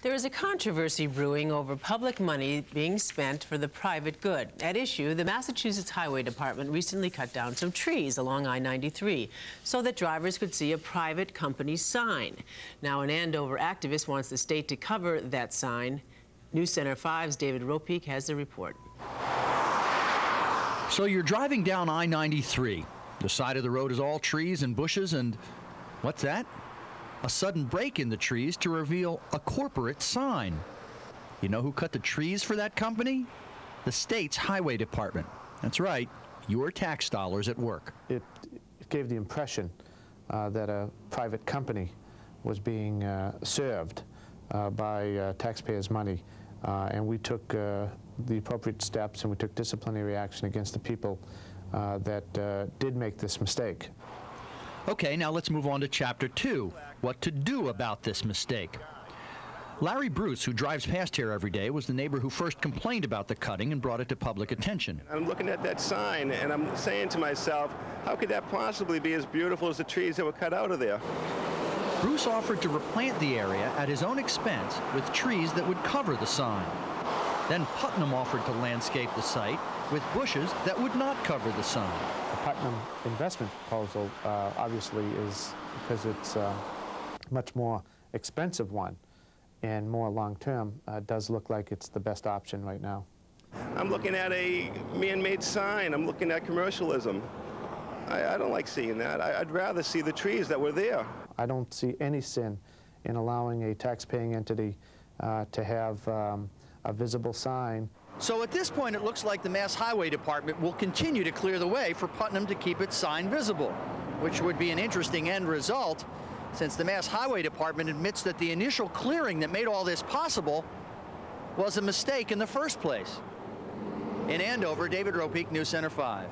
There is a controversy brewing over public money being spent for the private good. At issue, the Massachusetts Highway Department recently cut down some trees along I-93 so that drivers could see a private company's sign. Now, an Andover activist wants the state to cover that sign. News Center 5's David Ropeek has the report. So you're driving down I-93. The side of the road is all trees and bushes, and what's that? A sudden break in the trees to reveal a corporate sign. You know who cut the trees for that company? The state's highway department. That's right, your tax dollars at work. It gave the impression that a private company was being served by taxpayers' money, and we took the appropriate steps, and we took disciplinary action against the people that did make this mistake. Okay, now let's move on to Chapter 2, what to do about this mistake. Larry Bruce, who drives past here every day, was the neighbor who first complained about the cutting and brought it to public attention. I'm looking at that sign, and I'm saying to myself, how could that possibly be as beautiful as the trees that were cut out of there? Bruce offered to replant the area at his own expense with trees that would cover the sign. Then Putnam offered to landscape the site with bushes that would not cover the sign. The Putnam investment proposal obviously is, because it's a much more expensive one and more long-term, does look like it's the best option right now. I'm looking at a man-made sign. I'm looking at commercialism. I don't like seeing that. I'd rather see the trees that were there. I don't see any sin in allowing a tax-paying entity to have a visible sign. So at this point, it looks like the Mass Highway Department will continue to clear the way for Putnam to keep its sign visible, which would be an interesting end result, since the Mass Highway Department admits that the initial clearing that made all this possible was a mistake in the first place. In Andover, David Ropeek, News Center 5.